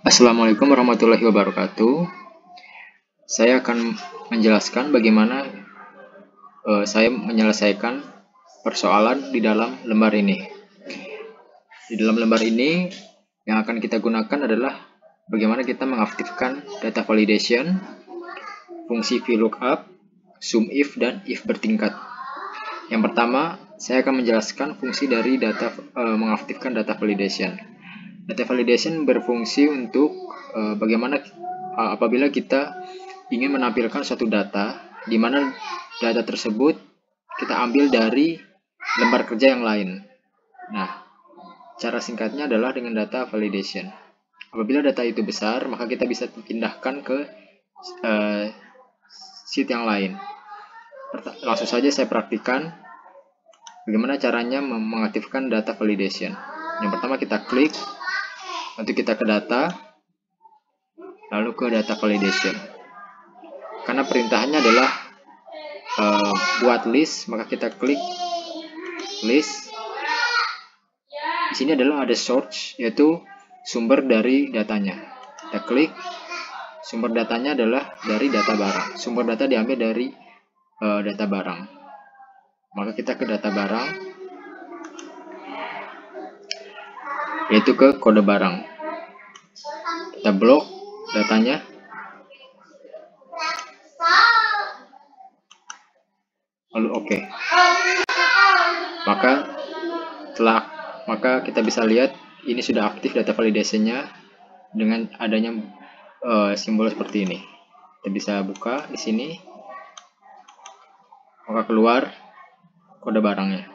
Assalamualaikum warahmatullahi wabarakatuh. Saya akan menjelaskan bagaimana saya menyelesaikan persoalan di dalam lembar ini. Di dalam lembar ini yang akan kita gunakan adalah bagaimana kita mengaktifkan data validation, fungsi VLOOKUP, SUMIF, dan if bertingkat. Yang pertama, saya akan menjelaskan fungsi dari mengaktifkan data validation. Data validation berfungsi untuk bagaimana apabila kita ingin menampilkan suatu data, di mana data tersebut kita ambil dari lembar kerja yang lain. Nah, cara singkatnya adalah dengan data validation. Apabila data itu besar, maka kita bisa pindahkan ke sheet yang lain. Langsung saja saya praktikkan bagaimana caranya mengaktifkan data validation. Yang pertama kita klik untuk kita ke data, lalu ke data validation. Karena perintahnya adalah buat list, maka kita klik list. Di sini adalah ada source, yaitu sumber dari datanya. Kita klik, sumber datanya adalah dari data barang. Sumber data diambil dari data barang. Maka kita ke data barang, yaitu ke kode barang. Kita blok datanya. Lalu oke. Maka kita bisa lihat ini sudah aktif data validation-nya dengan adanya simbol seperti ini. Kita bisa buka di sini. Maka keluar kode barangnya.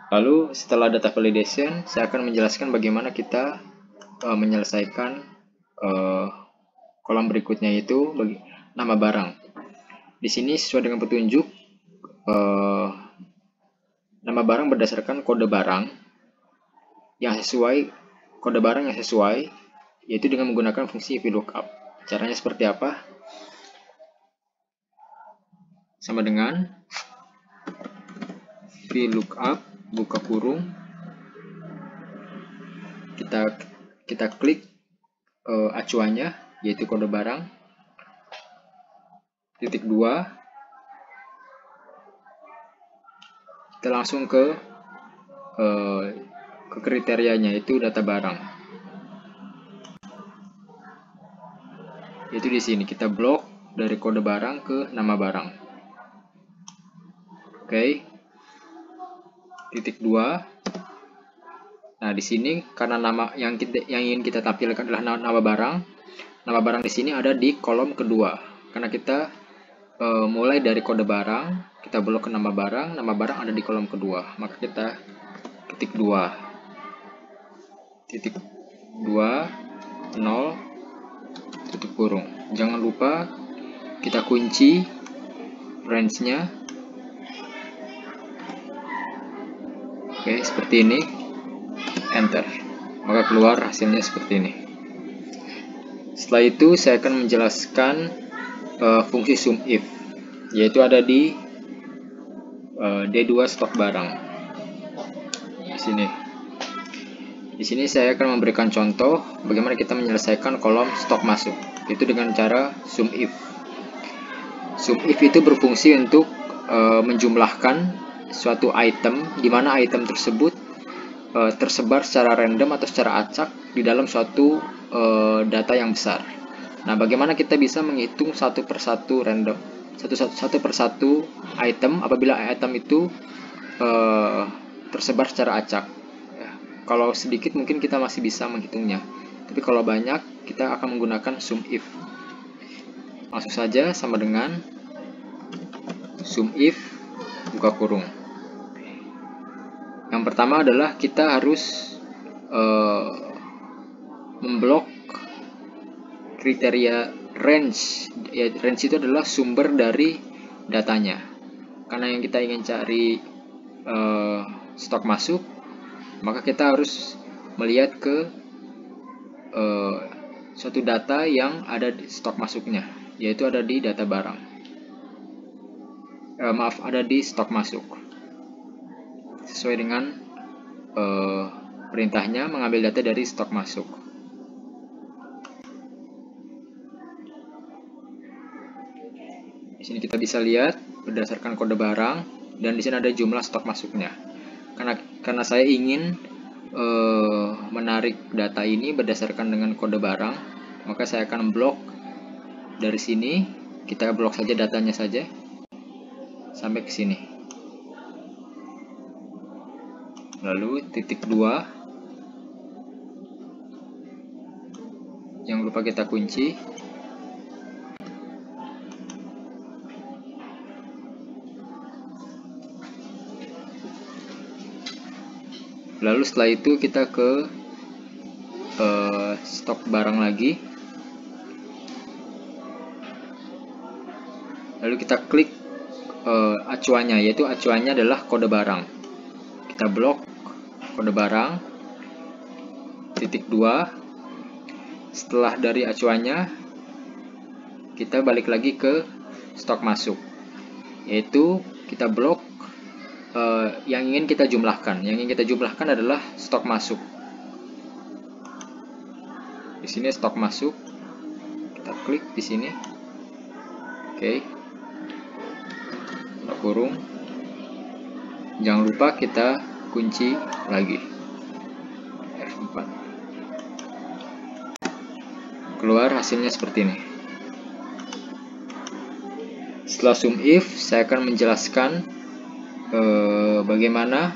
Lalu setelah data validation, saya akan menjelaskan bagaimana kita menyelesaikan kolom berikutnya, yaitu nama barang. Di sini sesuai dengan petunjuk, nama barang berdasarkan kode barang yang sesuai, yaitu dengan menggunakan fungsi VLOOKUP. Caranya seperti apa? Sama dengan VLOOKUP buka kurung, kita klik acuannya, yaitu kode barang, titik 2, kita langsung ke kriterianya, yaitu data barang. Yaitu di sini kita blok dari kode barang ke nama barang. Oke. Titik 2. Nah, di sini karena nama yang ingin kita tampilkan adalah nama barang. Nama barang di sini ada di kolom kedua. Karena kita mulai dari kode barang, kita blok ke nama barang ada di kolom kedua. Maka kita titik 2. Titik 2 0 tutup kurung. Jangan lupa kita kunci range-nya. Oke, seperti ini. Enter. Maka keluar hasilnya seperti ini. Setelah itu saya akan menjelaskan fungsi SUMIF, yaitu ada di D2 stok barang. Di sini saya akan memberikan contoh bagaimana kita menyelesaikan kolom stok masuk, yaitu dengan cara SUMIF. SUMIF itu berfungsi untuk menjumlahkan suatu item, di mana item tersebut tersebar secara random atau secara acak di dalam suatu data yang besar. Nah, bagaimana kita bisa menghitung satu persatu item apabila item itu tersebar secara acak. Kalau sedikit mungkin kita masih bisa menghitungnya, tapi kalau banyak kita akan menggunakan SUMIF. Langsung saja sama dengan SUMIF buka kurung. Yang pertama adalah kita harus memblok kriteria range. Ya, range itu adalah sumber dari datanya. Karena yang kita ingin cari stok masuk, maka kita harus melihat ke suatu data yang ada di stok masuknya, yaitu ada di data barang. Ada di stok masuk. Sesuai dengan perintahnya mengambil data dari stok masuk. Di sini kita bisa lihat berdasarkan kode barang, dan di sini ada jumlah stok masuknya. Karena saya ingin menarik data ini berdasarkan dengan kode barang, maka saya akan blok dari sini. Kita blok saja datanya saja sampai ke sini. Lalu titik 2, jangan lupa kita kunci. Lalu setelah itu kita ke stok barang lagi. Lalu kita klik acuannya, yaitu acuannya adalah kode barang. Kita blok kode barang, titik 2. Setelah dari acuannya, kita balik lagi ke stok masuk, yaitu kita blok yang ingin kita jumlahkan. Yang ingin kita jumlahkan adalah stok masuk. Di sini stok masuk, kita klik di sini. Oke. Kita kurung. Jangan lupa kita kunci lagi. F4. Keluar hasilnya seperti ini. Setelah sum if, saya akan menjelaskan bagaimana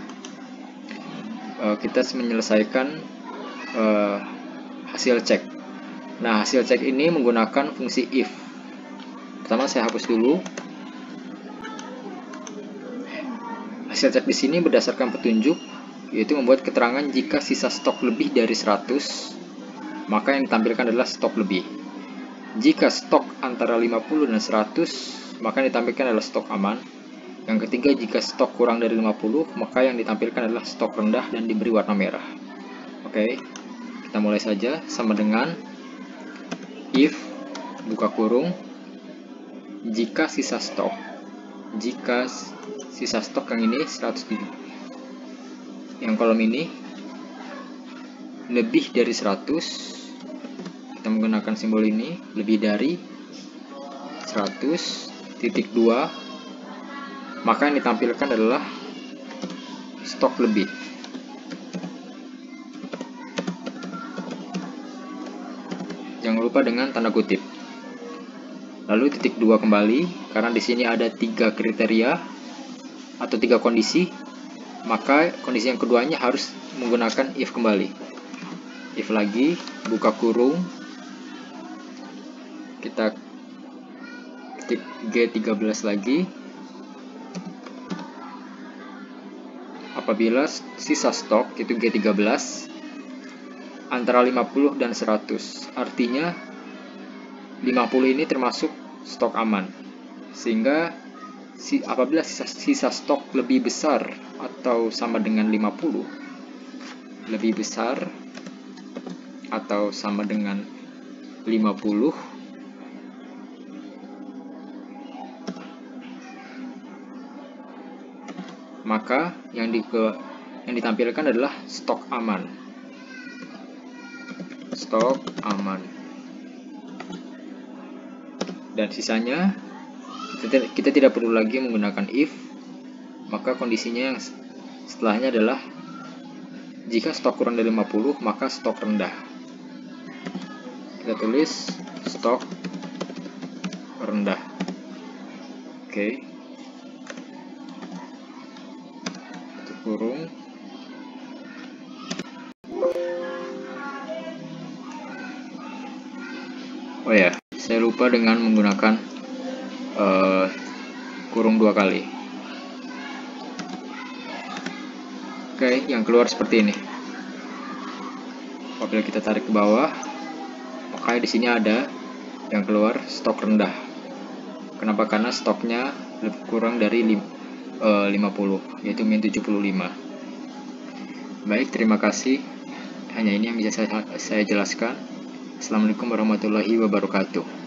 kita menyelesaikan hasil cek. Nah, hasil cek ini menggunakan fungsi if. Pertama saya hapus dulu. Hasil cek di sini berdasarkan petunjuk, yaitu membuat keterangan jika sisa stok lebih dari 100, maka yang ditampilkan adalah stok lebih. Jika stok antara 50 dan 100, maka yang ditampilkan adalah stok aman. Yang ketiga, jika stok kurang dari 50, maka yang ditampilkan adalah stok rendah dan diberi warna merah. Oke, kita mulai saja. Sama dengan if, buka kurung, jika sisa stok yang ini 107, yang kolom ini lebih dari 100, kita menggunakan simbol ini, lebih dari 100, titik 2, maka yang ditampilkan adalah stok lebih. Jangan lupa dengan tanda kutip. Lalu titik 2 kembali, karena di sini ada 3 kriteria atau 3 kondisi, maka kondisi yang keduanya harus menggunakan if kembali. If lagi, buka kurung, kita ketik G13 lagi. Apabila sisa stok itu G13 antara 50 dan 100, artinya 50 ini termasuk stok aman. Sehingga apabila sisa stok lebih besar atau sama dengan 50, lebih besar atau sama dengan 50, maka yang ditampilkan adalah stok aman. Stok aman. Dan sisanya kita tidak perlu lagi menggunakan if, maka kondisinya yang setelahnya adalah jika stok kurang dari 50, maka stok rendah. Kita tulis stok rendah. Oke. Kurung. Oh ya, saya lupa dengan menggunakan kurung 2 kali. Oke, yang keluar seperti ini. Apabila kita tarik ke bawah, maka di sini ada yang keluar stok rendah. Kenapa? Karena stoknya lebih kurang dari 50, yaitu min 75. Baik, terima kasih. Hanya ini yang bisa saya jelaskan. Assalamualaikum warahmatullahi wabarakatuh.